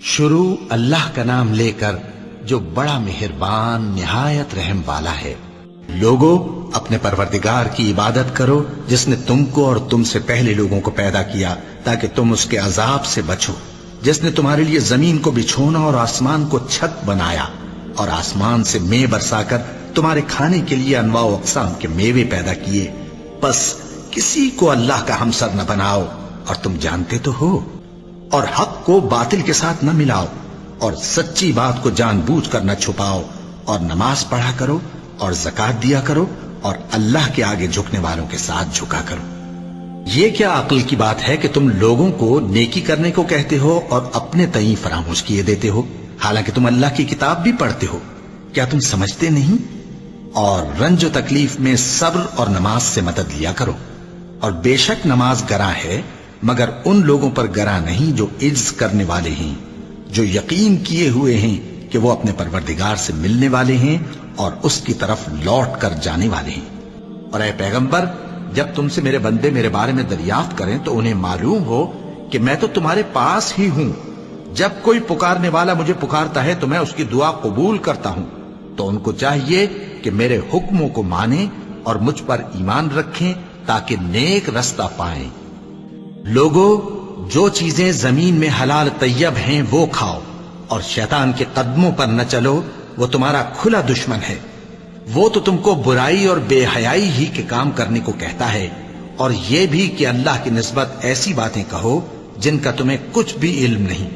شروع اللہ کا نام لے کر جو بڑا مہربان نہایت رحم والا ہے۔ لوگو اپنے پروردگار کی عبادت کرو جس نے تم کو اور تم سے پہلے لوگوں کو پیدا کیا تاکہ تم اس کے عذاب سے بچو، جس نے تمہارے لیے زمین کو بچھونا اور آسمان کو چھت بنایا اور آسمان سے مے برسا کر تمہارے کھانے کے لیے انواع و اقسام کے میوے پیدا کیے۔ بس کسی کو اللہ کا ہمسر نہ بناؤ اور تم جانتے تو ہو، اور حق کو باطل کے ساتھ نہ ملاؤ، اور سچی بات کو جان بوجھ کر نہ چھپاؤ، اور نماز پڑھا کرو اور زکات دیا کرو اور اللہ کے آگے جھکنے والوں کے ساتھ جھکا کرو۔ یہ کیا عقل کی بات ہے کہ تم لوگوں کو نیکی کرنے کو کہتے ہو اور اپنے تئیں فراموش کیے دیتے ہو، حالانکہ تم اللہ کی کتاب بھی پڑھتے ہو؟ کیا تم سمجھتے نہیں؟ اور رنج و تکلیف میں صبر اور نماز سے مدد لیا کرو، اور بے شک نماز گراں ہے مگر ان لوگوں پر گراں نہیں جو عجز کرنے والے ہیں، جو یقین کیے ہوئے ہیں کہ وہ اپنے پروردگار سے ملنے والے ہیں اور اس کی طرف لوٹ کر جانے والے ہیں۔ اور اے پیغمبر، جب تم سے میرے بندے میرے بارے میں دریافت کریں تو انہیں معلوم ہو کہ میں تو تمہارے پاس ہی ہوں۔ جب کوئی پکارنے والا مجھے پکارتا ہے تو میں اس کی دعا قبول کرتا ہوں، تو ان کو چاہیے کہ میرے حکموں کو مانیں اور مجھ پر ایمان رکھیں تاکہ نیک رستہ پائیں۔ لوگو جو چیزیں زمین میں حلال طیب ہیں وہ کھاؤ، اور شیطان کے قدموں پر نہ چلو، وہ تمہارا کھلا دشمن ہے۔ وہ تو تم کو برائی اور بے حیائی ہی کے کام کرنے کو کہتا ہے، اور یہ بھی کہ اللہ کی نسبت ایسی باتیں کہو جن کا تمہیں کچھ بھی علم نہیں۔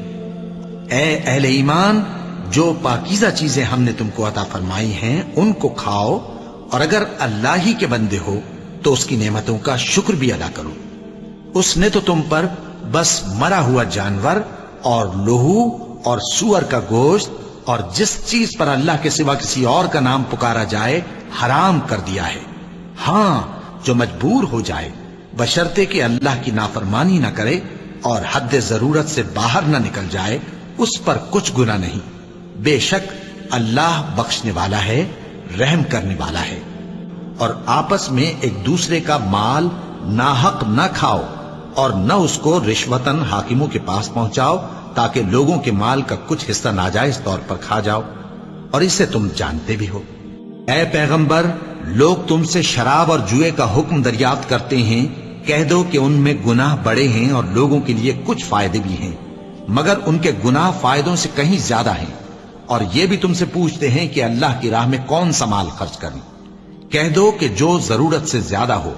اے اہل ایمان، جو پاکیزہ چیزیں ہم نے تم کو عطا فرمائی ہیں ان کو کھاؤ، اور اگر اللہ ہی کے بندے ہو تو اس کی نعمتوں کا شکر بھی ادا کرو۔ اس نے تو تم پر بس مرا ہوا جانور اور لہو اور سور کا گوشت اور جس چیز پر اللہ کے سوا کسی اور کا نام پکارا جائے حرام کر دیا ہے۔ ہاں، جو مجبور ہو جائے بشرطے کہ اللہ کی نافرمانی نہ کرے اور حد ضرورت سے باہر نہ نکل جائے، اس پر کچھ گناہ نہیں۔ بے شک اللہ بخشنے والا ہے، رحم کرنے والا ہے۔ اور آپس میں ایک دوسرے کا مال ناحق نہ کھاؤ، اور نہ اس کو رشوتاً حاکموں کے پاس پہنچاؤ تاکہ لوگوں کے مال کا کچھ حصہ ناجائز طور پر کھا جاؤ، اور اسے تم جانتے بھی ہو۔ اے پیغمبر، لوگ تم سے شراب اور جوئے کا حکم دریافت کرتے ہیں، کہہ دو کہ ان میں گناہ بڑے ہیں اور لوگوں کے لیے کچھ فائدے بھی ہیں، مگر ان کے گناہ فائدوں سے کہیں زیادہ ہیں۔ اور یہ بھی تم سے پوچھتے ہیں کہ اللہ کی راہ میں کون سا مال خرچ کریں، کہہ دو کہ جو ضرورت سے زیادہ ہو۔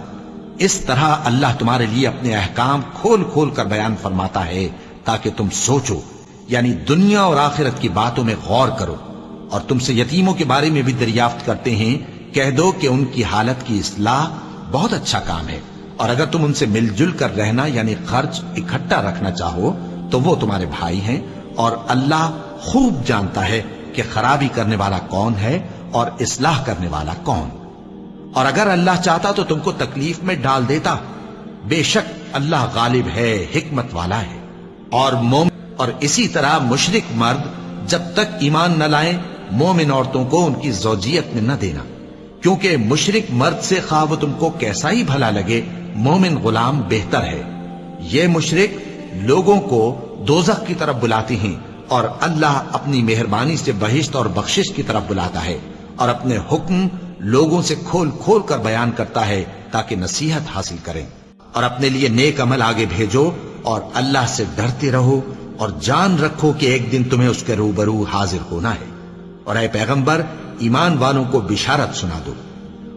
اس طرح اللہ تمہارے لیے اپنے احکام کھول کھول کر بیان فرماتا ہے تاکہ تم سوچو، یعنی دنیا اور آخرت کی باتوں میں غور کرو۔ اور تم سے یتیموں کے بارے میں بھی دریافت کرتے ہیں، کہہ دو کہ ان کی حالت کی اصلاح بہت اچھا کام ہے، اور اگر تم ان سے مل جل کر رہنا یعنی خرچ اکٹھا رکھنا چاہو تو وہ تمہارے بھائی ہیں، اور اللہ خوب جانتا ہے کہ خرابی کرنے والا کون ہے اور اصلاح کرنے والا کون۔ اور اگر اللہ چاہتا تو تم کو تکلیف میں ڈال دیتا، بے شک اللہ غالب ہے، حکمت والا ہے۔ اور اسی طرح مشرک مرد جب تک ایمان نہ لائیں مومن عورتوں کو ان کی زوجیت میں نہ دینا، کیونکہ مشرک مرد سے خواہ وہ تم کو کیسا ہی بھلا لگے، مومن غلام بہتر ہے۔ یہ مشرک لوگوں کو دوزخ کی طرف بلاتے ہیں، اور اللہ اپنی مہربانی سے بہشت اور بخشش کی طرف بلاتا ہے، اور اپنے حکم لوگوں سے کھول کھول کر بیان کرتا ہے تاکہ نصیحت حاصل کریں۔ اور اپنے لیے نیک عمل آگے بھیجو، اور اللہ سے ڈرتے رہو، اور جان رکھو کہ ایک دن تمہیں اس کے روبرو حاضر ہونا ہے۔ اور اے پیغمبر، ایمان والوں کو بشارت سنا دو،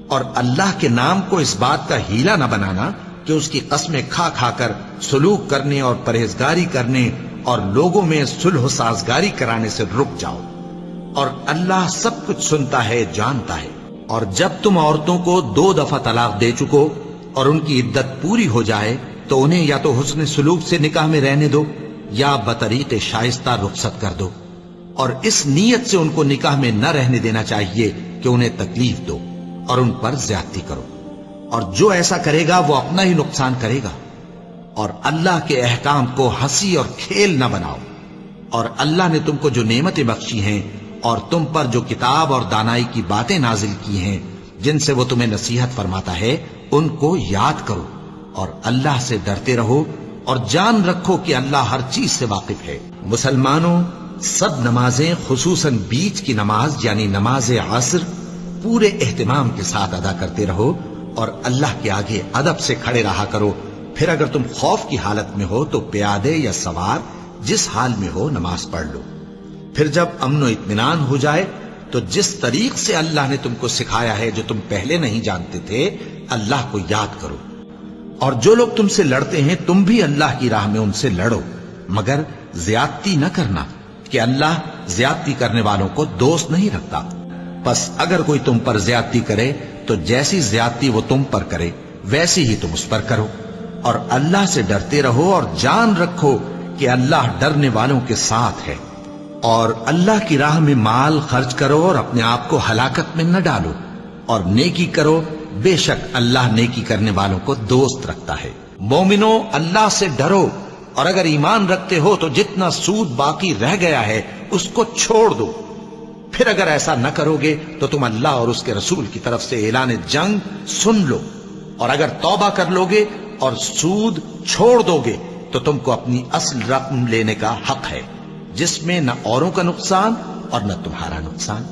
اور اللہ کے نام کو اس بات کا ہیلا نہ بنانا کہ اس کی قسمیں کھا کھا کر سلوک کرنے اور پرہیزگاری کرنے اور لوگوں میں صلح و سازگاری کرانے سے رک جاؤ، اور اللہ سب کچھ سنتا ہے، جانتا ہے۔ اور جب تم عورتوں کو 2 دفعہ طلاق دے چکو اور ان کی عدت پوری ہو جائے تو انہیں یا تو حسن سلوک سے نکاح میں رہنے دو یا بطریق شائستہ رخصت کر دو، اور اس نیت سے ان کو نکاح میں نہ رہنے دینا چاہیے کہ انہیں تکلیف دو اور ان پر زیادتی کرو، اور جو ایسا کرے گا وہ اپنا ہی نقصان کرے گا۔ اور اللہ کے احکام کو ہنسی اور کھیل نہ بناؤ۔ اور اللہ نے تم کو جو نعمتیں بخشی ہیں اور تم پر جو کتاب اور دانائی کی باتیں نازل کی ہیں جن سے وہ تمہیں نصیحت فرماتا ہے، ان کو یاد کرو، اور اللہ سے ڈرتے رہو، اور جان رکھو کہ اللہ ہر چیز سے واقف ہے۔ مسلمانوں، سب نمازیں خصوصاً بیچ کی نماز یعنی نماز عصر پورے اہتمام کے ساتھ ادا کرتے رہو اور اللہ کے آگے ادب سے کھڑے رہا کرو۔ پھر اگر تم خوف کی حالت میں ہو تو پیادے یا سوار جس حال میں ہو نماز پڑھ لو۔ پھر جب امن و اطمینان ہو جائے تو جس طریق سے اللہ نے تم کو سکھایا ہے جو تم پہلے نہیں جانتے تھے، اللہ کو یاد کرو۔ اور جو لوگ تم سے لڑتے ہیں تم بھی اللہ کی راہ میں ان سے لڑو، مگر زیادتی نہ کرنا کہ اللہ زیادتی کرنے والوں کو دوست نہیں رکھتا۔ پس اگر کوئی تم پر زیادتی کرے تو جیسی زیادتی وہ تم پر کرے ویسی ہی تم اس پر کرو، اور اللہ سے ڈرتے رہو اور جان رکھو کہ اللہ ڈرنے والوں کے ساتھ ہے۔ اور اللہ کی راہ میں مال خرچ کرو اور اپنے آپ کو ہلاکت میں نہ ڈالو، اور نیکی کرو، بے شک اللہ نیکی کرنے والوں کو دوست رکھتا ہے۔ مومنو، اللہ سے ڈرو، اور اگر ایمان رکھتے ہو تو جتنا سود باقی رہ گیا ہے اس کو چھوڑ دو۔ پھر اگر ایسا نہ کرو گے تو تم اللہ اور اس کے رسول کی طرف سے اعلان جنگ سن لو، اور اگر توبہ کر لو گے اور سود چھوڑ دو گے تو تم کو اپنی اصل رقم لینے کا حق ہے، جس میں نہ اوروں کا نقصان اور نہ تمہارا نقصان۔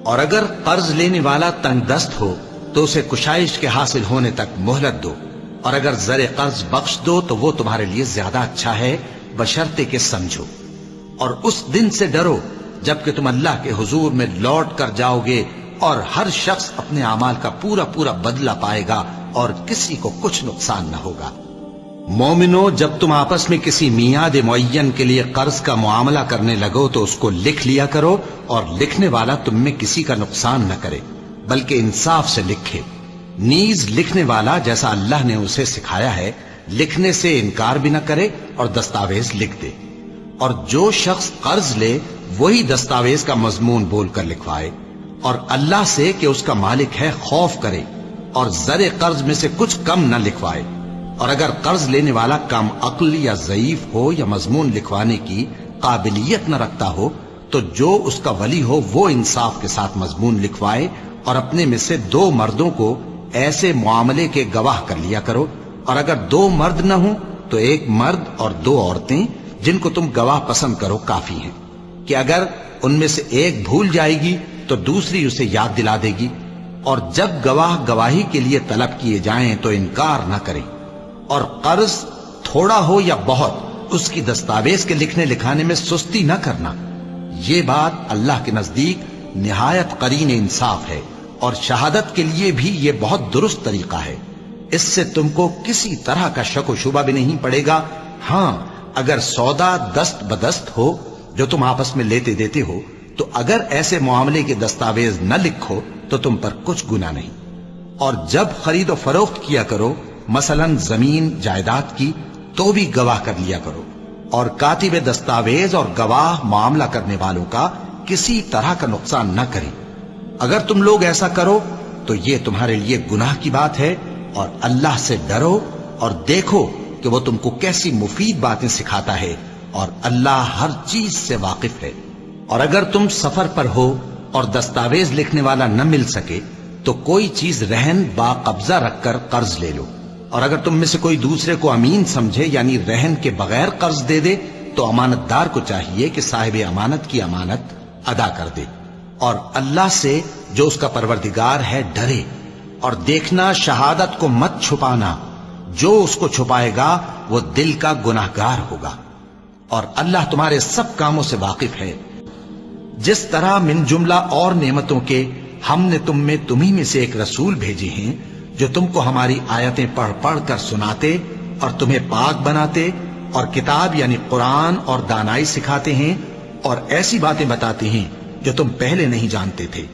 اور اگر قرض لینے والا تنگ دست ہو تو اسے کشائش کے حاصل ہونے تک مہلت دو، اور اگر زر قرض بخش دو تو وہ تمہارے لیے زیادہ اچھا ہے، بشرطے کہ سمجھو۔ اور اس دن سے ڈرو جبکہ تم اللہ کے حضور میں لوٹ کر جاؤ گے، اور ہر شخص اپنے اعمال کا پورا پورا بدلہ پائے گا اور کسی کو کچھ نقصان نہ ہوگا۔ مومنو، جب تم آپس میں کسی میعاد معین کے لیے قرض کا معاملہ کرنے لگو تو اس کو لکھ لیا کرو، اور لکھنے والا تم میں کسی کا نقصان نہ کرے بلکہ انصاف سے لکھے۔ نیز لکھنے والا جیسا اللہ نے اسے سکھایا ہے لکھنے سے انکار بھی نہ کرے اور دستاویز لکھ دے۔ اور جو شخص قرض لے وہی دستاویز کا مضمون بول کر لکھوائے، اور اللہ سے کہ اس کا مالک ہے خوف کرے، اور زر قرض میں سے کچھ کم نہ لکھوائے۔ اور اگر قرض لینے والا کم عقل یا ضعیف ہو یا مضمون لکھوانے کی قابلیت نہ رکھتا ہو تو جو اس کا ولی ہو وہ انصاف کے ساتھ مضمون لکھوائے، اور اپنے میں سے 2 مردوں کو ایسے معاملے کے گواہ کر لیا کرو، اور اگر 2 مرد نہ ہوں تو 1 مرد اور 2 عورتیں جن کو تم گواہ پسند کرو کافی ہیں، کہ اگر ان میں سے ایک بھول جائے گی تو دوسری اسے یاد دلا دے گی۔ اور جب گواہ گواہی کے لیے طلب کیے جائیں تو انکار نہ کریں۔ اور قرض تھوڑا ہو یا بہت اس کی دستاویز کے لکھنے لکھانے میں سستی نہ کرنا، یہ بات اللہ کے نزدیک نہایت قرین انصاف ہے، اور شہادت کے لیے بھی یہ بہت درست طریقہ ہے۔ اس سے تم کو کسی طرح کا شک و شبہ بھی نہیں پڑے گا۔ ہاں، اگر سودا دست بدست ہو جو تم آپس میں لیتے دیتے ہو تو اگر ایسے معاملے کے دستاویز نہ لکھو تو تم پر کچھ گناہ نہیں۔ اور جب خرید و فروخت کیا کرو، مثلا زمین جائیداد کی، تو بھی گواہ کر لیا کرو، اور کاتب دستاویز اور گواہ معاملہ کرنے والوں کا کسی طرح کا نقصان نہ کریں۔ اگر تم لوگ ایسا کرو تو یہ تمہارے لیے گناہ کی بات ہے، اور اللہ سے ڈرو اور دیکھو کہ وہ تم کو کیسی مفید باتیں سکھاتا ہے، اور اللہ ہر چیز سے واقف ہے۔ اور اگر تم سفر پر ہو اور دستاویز لکھنے والا نہ مل سکے تو کوئی چیز رہن با قبضہ رکھ کر قرض لے لو، اور اگر تم میں سے کوئی دوسرے کو امین سمجھے یعنی رہن کے بغیر قرض دے دے تو امانت دار کو چاہیے کہ صاحب امانت کی امانت ادا کر دے، اور اللہ سے جو اس کا پروردگار ہے ڈرے، اور دیکھنا شہادت کو مت چھپانا، جو اس کو چھپائے گا وہ دل کا گناہگار ہوگا، اور اللہ تمہارے سب کاموں سے واقف ہے۔ جس طرح من جملہ اور نعمتوں کے ہم نے تم میں تمہیں میں سے ایک رسول بھیجے ہیں جو تم کو ہماری آیتیں پڑھ پڑھ کر سناتے اور تمہیں پاک بناتے، اور کتاب یعنی قرآن اور دانائی سکھاتے ہیں، اور ایسی باتیں بتاتے ہیں جو تم پہلے نہیں جانتے تھے،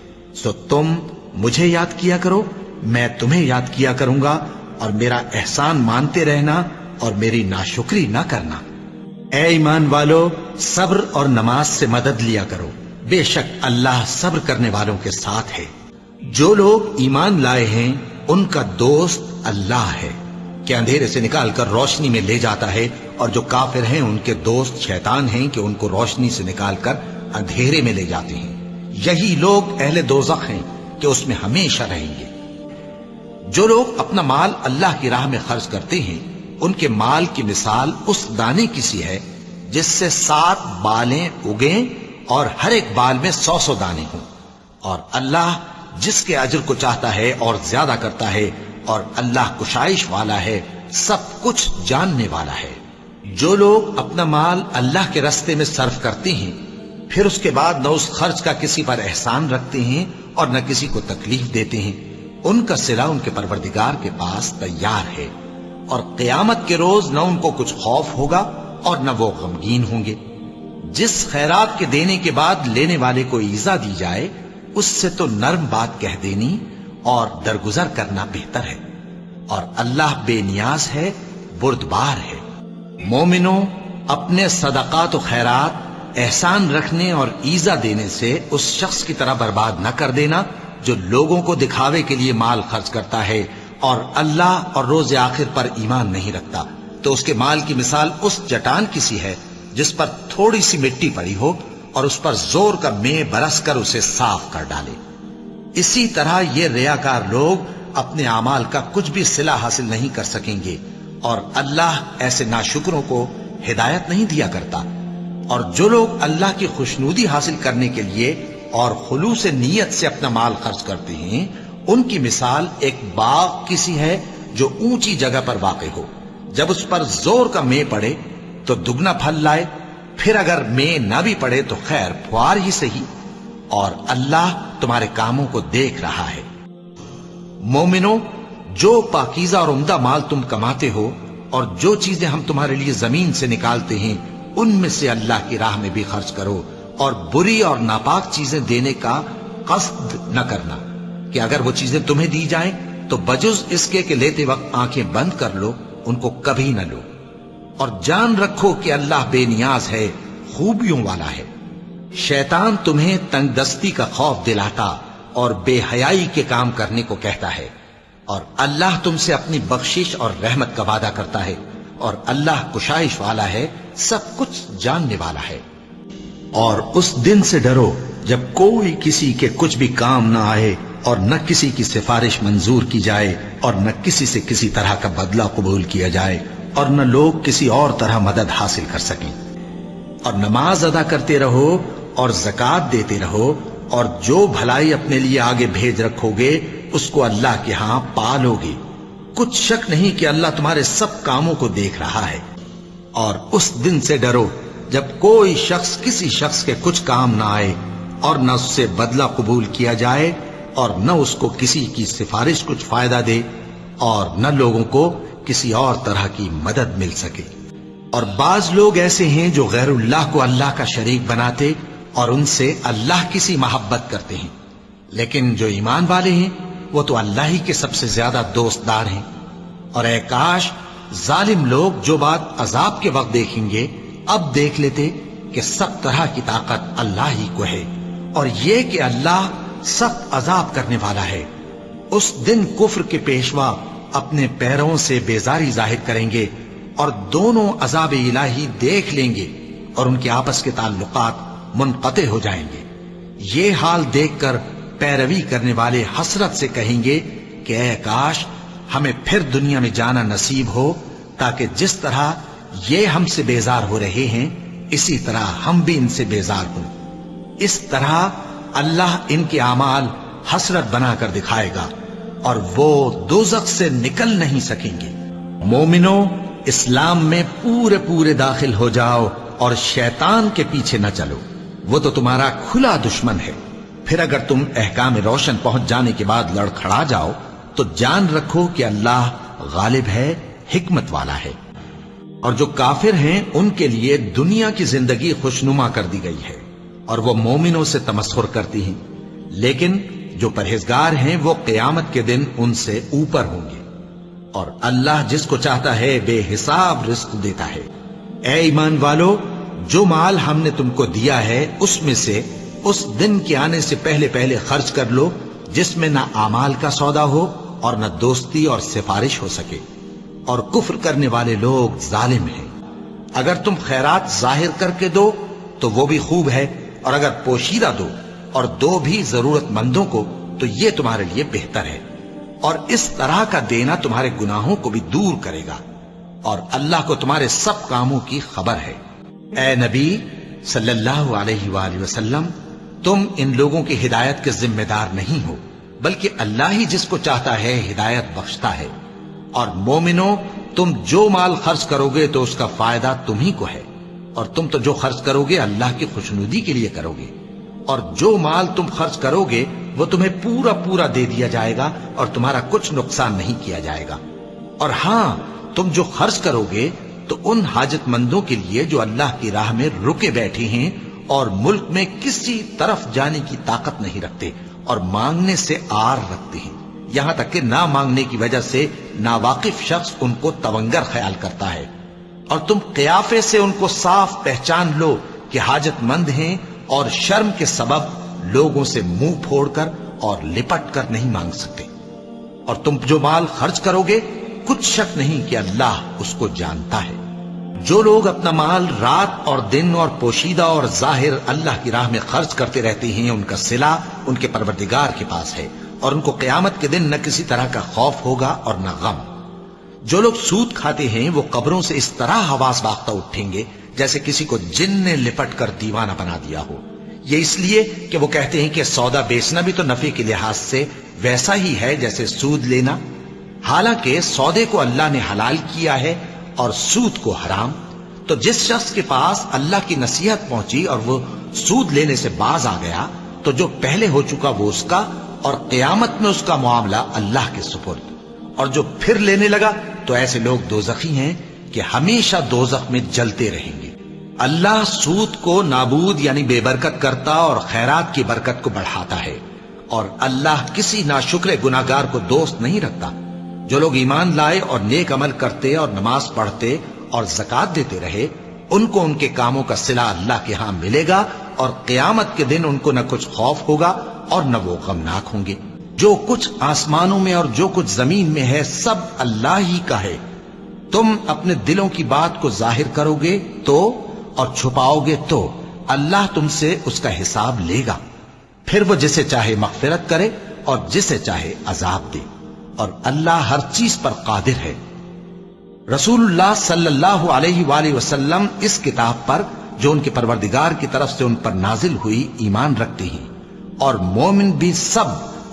سو تم مجھے یاد کیا کرو، میں تمہیں یاد کیا کروں گا، اور میرا احسان مانتے رہنا اور میری ناشکری نہ کرنا۔ اے ایمان والو، صبر اور نماز سے مدد لیا کرو، بے شک اللہ صبر کرنے والوں کے ساتھ ہے۔ جو لوگ ایمان لائے ہیں ان کا دوست اللہ ہے کہ اندھیرے سے نکال کر روشنی میں لے جاتا ہے، اور جو کافر ہیں ان کے دوست شیطان ہیں کہ ان کو روشنی سے نکال کر اندھیرے میں لے جاتے ہیں۔ یہی لوگ اہل دوزخ ہیں کہ اس میں ہمیشہ رہیں گے۔ جو لوگ اپنا مال اللہ کی راہ میں خرچ کرتے ہیں ان کے مال کی مثال اس دانے کی سی ہے جس سے 7 بالیں اگیں اور ہر ایک بال میں 100 دانے ہوں، اور اللہ جس کے اجر کو چاہتا ہے اور زیادہ کرتا ہے، اور اللہ کشائش والا ہے، سب کچھ جاننے والا ہے۔ جو لوگ اپنا مال اللہ کے راستے میں صرف کرتے ہیں، پھر اس کے بعد نہ اس خرچ کا کسی پر احسان رکھتے ہیں اور نہ کسی کو تکلیف دیتے ہیں، ان کا صلہ ان کے پروردگار کے پاس تیار ہے، اور قیامت کے روز نہ ان کو کچھ خوف ہوگا اور نہ وہ غمگین ہوں گے۔ جس خیرات کے دینے کے بعد لینے والے کو ایذا دی جائے، اس سے تو نرم بات کہہ دینی اور درگزر کرنا بہتر ہے، اور اللہ بے نیاز ہے، بردبار ہے۔ مومنوں، اپنے صدقات و خیرات احسان رکھنے اور ایذا دینے سے اس شخص کی طرح برباد نہ کر دینا جو لوگوں کو دکھاوے کے لیے مال خرچ کرتا ہے اور اللہ اور روز آخر پر ایمان نہیں رکھتا، تو اس کے مال کی مثال اس چٹان کی سی ہے جس پر تھوڑی سی مٹی پڑی ہو اور اس پر زور کا مے برس کر اسے صاف کر ڈالے۔ اسی طرح یہ ریاکار لوگ اپنے اعمال کا کچھ بھی صلہ حاصل نہیں کر سکیں گے، اور اللہ ایسے ناشکروں کو ہدایت نہیں دیا کرتا۔ اور جو لوگ اللہ کی خوشنودی حاصل کرنے کے لیے اور خلوص نیت سے اپنا مال خرچ کرتے ہیں، ان کی مثال ایک باغ کی سی ہے جو اونچی جگہ پر واقع ہو، جب اس پر زور کا مے پڑے تو دگنا پھل لائے، پھر اگر مے نہ بھی پڑے تو خیر پھوار ہی صحیح، اور اللہ تمہارے کاموں کو دیکھ رہا ہے۔ مومنوں، جو پاکیزہ اور عمدہ مال تم کماتے ہو اور جو چیزیں ہم تمہارے لیے زمین سے نکالتے ہیں، ان میں سے اللہ کی راہ میں بھی خرچ کرو، اور بری اور ناپاک چیزیں دینے کا قصد نہ کرنا کہ اگر وہ چیزیں تمہیں دی جائیں تو بجز اس کے کہ لیتے وقت آنکھیں بند کر لو، ان کو کبھی نہ لو، اور جان رکھو کہ اللہ بے نیاز ہے، خوبیوں والا ہے۔ شیطان تمہیں تنگ دستی کا خوف دلاتا اور بے حیائی کے کام کرنے کو کہتا ہے، اور اللہ تم سے اپنی بخشش اور رحمت کا وعدہ کرتا ہے، اور اللہ کشائش والا ہے، سب کچھ جاننے والا ہے۔ اور اس دن سے ڈرو جب کوئی کسی کے کچھ بھی کام نہ آئے، اور نہ کسی کی سفارش منظور کی جائے، اور نہ کسی سے کسی طرح کا بدلہ قبول کیا جائے، اور نہ لوگ کسی اور طرح مدد حاصل کر سکیں۔ اور نماز ادا کرتے رہو اور زکوٰۃ دیتے رہو، اور جو بھلائی اپنے لیے آگے بھیج رکھو گے اس کو اللہ کے ہاں پالو گے۔ کچھ شک نہیں کہ اللہ تمہارے سب کاموں کو دیکھ رہا ہے۔ اور اس دن سے ڈرو جب کوئی شخص کسی شخص کے کچھ کام نہ آئے، اور نہ اس سے بدلہ قبول کیا جائے، اور نہ اس کو کسی کی سفارش کچھ فائدہ دے، اور نہ لوگوں کو کسی اور طرح کی مدد مل سکے۔ اور بعض لوگ ایسے ہیں جو غیر اللہ کو اللہ کا شریک بناتے اور ان سے اللہ کی سی محبت کرتے ہیں، لیکن جو ایمان والے ہیں وہ تو اللہ ہی کے سب سے زیادہ دوست دار ہیں۔ اور اے کاش ظالم لوگ جو بات عذاب کے وقت دیکھیں گے اب دیکھ لیتے کہ سب طرح کی طاقت اللہ ہی کو ہے، اور یہ کہ اللہ سخت عذاب کرنے والا ہے۔ اس دن کفر کے پیشوا اپنے پیروں سے بیزاری ظاہر کریں گے، اور دونوں عذاب الہی دیکھ لیں گے، اور ان کے آپس کے تعلقات منقطع ہو جائیں گے۔ یہ حال دیکھ کر پیروی کرنے والے حسرت سے کہیں گے کہ اے کاش ہمیں پھر دنیا میں جانا نصیب ہو، تاکہ جس طرح یہ ہم سے بیزار ہو رہے ہیں اسی طرح ہم بھی ان سے بیزار ہوں۔ اس طرح اللہ ان کے اعمال حسرت بنا کر دکھائے گا، اور وہ دوزخ سے نکل نہیں سکیں گے۔ مومنوں، اسلام میں پورے داخل ہو جاؤ اور شیطان کے پیچھے نہ چلو، وہ تو تمہارا کھلا دشمن ہے۔ پھر اگر تم احکام روشن پہنچ جانے کے بعد لڑکھڑا جاؤ تو جان رکھو کہ اللہ غالب ہے، حکمت والا ہے۔ اور جو کافر ہیں ان کے لیے دنیا کی زندگی خوشنما کر دی گئی ہے، اور وہ مومنوں سے تمسخر کرتی ہیں، لیکن جو پرہیزگار ہیں وہ قیامت کے دن ان سے اوپر ہوں گے۔ اور اللہ جس کو چاہتا ہے بے حساب رزق دیتا ہے۔ اے ایمان والو، جو مال ہم نے تم کو دیا ہے اس میں سے اس دن کے آنے سے پہلے خرچ کر لو جس میں نہ اعمال کا سودا ہو اور نہ دوستی اور سفارش ہو سکے، اور کفر کرنے والے لوگ ظالم ہیں۔ اگر تم خیرات ظاہر کر کے دو تو وہ بھی خوب ہے، اور اگر پوشیدہ دو اور دو بھی ضرورت مندوں کو تو یہ تمہارے لیے بہتر ہے، اور اس طرح کا دینا تمہارے گناہوں کو بھی دور کرے گا۔ اور اللہ کو تمہارے سب کاموں کی خبر ہے۔ اے نبی صلی اللہ علیہ وآلہ وسلم، تم ان لوگوں کی ہدایت کے ذمہ دار نہیں ہو، بلکہ اللہ ہی جس کو چاہتا ہے ہدایت بخشتا ہے۔ اور مومنو، تم جو مال خرچ کرو گے تو اس کا فائدہ تمہیں کو ہے، اور تم تو جو خرچ کرو گے اللہ کی خوشنودی کے لیے کرو گے، اور جو مال تم خرچ کرو گے وہ تمہیں پورا پورا دے دیا جائے گا اور تمہارا کچھ نقصان نہیں کیا جائے گا۔ اور ہاں، تم جو خرچ کرو گے تو ان حاجت مندوں کے لیے جو اللہ کی راہ میں رکے بیٹھے ہیں اور ملک میں کسی طرف جانے کی طاقت نہیں رکھتے اور مانگنے سے آر رکھتے ہیں، یہاں تک کہ نہ مانگنے کی وجہ سے ناواقف شخص ان کو تونگر خیال کرتا ہے، اور تم قیافے سے ان کو صاف پہچان لو کہ حاجت مند ہیں اور شرم کے سبب لوگوں سے منہ پھوڑ کر اور لپٹ کر نہیں مانگ سکتے۔ اور تم جو مال خرچ کرو گے کچھ شک نہیں کہ اللہ اس کو جانتا ہے۔ جو لوگ اپنا مال رات اور دن اور پوشیدہ اور ظاہر اللہ کی راہ میں خرچ کرتے رہتے ہیں، ان کا صلہ ان کے پروردگار کے پاس ہے، اور ان کو قیامت کے دن نہ کسی طرح کا خوف ہوگا اور نہ غم۔ جو لوگ سود کھاتے ہیں وہ قبروں سے اس طرح حواس باختہ اٹھیں گے جیسے کسی کو جن نے لپٹ کر دیوانہ بنا دیا ہو، یہ اس لیے کہ وہ کہتے ہیں کہ سودا بیچنا بھی تو نفع کے لحاظ سے ویسا ہی ہے جیسے سود لینا، حالانکہ سودے کو اللہ نے حلال کیا ہے اور سود کو حرام۔ تو جس شخص کے پاس اللہ کی نصیحت پہنچی اور وہ سود لینے سے باز آ گیا تو جو پہلے ہو چکا وہ اس کا، اور قیامت میں اس کا معاملہ اللہ کے سپرد۔ اور جو پھر لینے لگا تو ایسے لوگ دوزخی ہیں کہ ہمیشہ دوزخ میں جلتے رہیں گے۔ اللہ سود کو نابود یعنی بے برکت کرتا اور خیرات کی برکت کو بڑھاتا ہے، اور اللہ کسی ناشکر گناہگار کو دوست نہیں رکھتا۔ جو لوگ ایمان لائے اور نیک عمل کرتے اور نماز پڑھتے اور زکوٰۃ دیتے رہے، ان کو ان کے کاموں کا صلہ اللہ کے ہاں ملے گا، اور قیامت کے دن ان کو نہ کچھ خوف ہوگا اور نہ وہ غمناک ہوں گے۔ جو کچھ آسمانوں میں اور جو کچھ زمین میں ہے سب اللہ ہی کا ہے۔ تم اپنے دلوں کی بات کو ظاہر کرو گے تو اور چھپاؤ گے تو اللہ تم سے اس کا حساب لے گا، پھر وہ جسے چاہے مغفرت کرے اور جسے چاہے عذاب دے، اور اللہ ہر چیز پر قادر ہے۔ رسول اللہ صلی اللہ علیہ وآلہ وسلم اس کتاب پر جو ان کے پروردگار کی طرف سے ان پر نازل ہوئی ایمان رکھتے ہیں، اور مومن بھی سب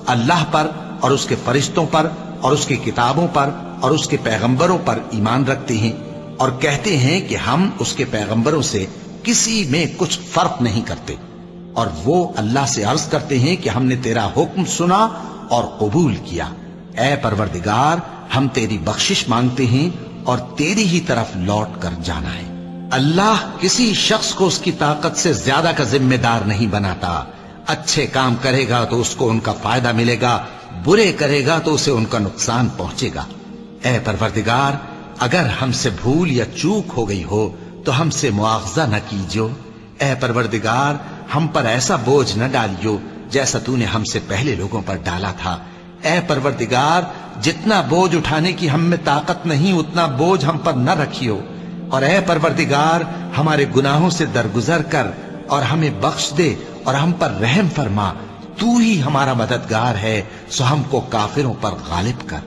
اللہ پر اور اس کے فرشتوں پر اور اس کی کتابوں پر اور اس کے پیغمبروں پر ایمان رکھتے ہیں، اور کہتے ہیں کہ ہم اس کے پیغمبروں سے کسی میں کچھ فرق نہیں کرتے، اور وہ اللہ سے عرض کرتے ہیں کہ ہم نے تیرا حکم سنا اور قبول کیا۔ اے پروردگار، ہم تیری بخشش مانگتے ہیں اور تیری ہی طرف لوٹ کر جانا ہے۔ اللہ کسی شخص کو اس کی طاقت سے زیادہ کا ذمہ دار نہیں بناتا۔ اچھے کام کرے گا تو اس کو ان کا فائدہ ملے گا، برے کرے گا تو اسے ان کا نقصان پہنچے گا۔ اے پروردگار، اگر ہم سے بھول یا چوک ہو گئی ہو تو ہم سے مواخذہ نہ کیجو۔ اے پروردگار، ہم پر ایسا بوجھ نہ ڈالیو جیسا تو نے ہم سے پہلے لوگوں پر ڈالا تھا۔ اے پروردگار، جتنا بوجھ اٹھانے کی ہم میں طاقت نہیں اتنا بوجھ ہم پر نہ رکھیو، اور اے پروردگار، ہمارے گناہوں سے درگزر کر اور ہمیں بخش دے اور ہم پر رحم فرما۔ تو ہی ہمارا مددگار ہے، سو ہم کو کافروں پر غالب کر۔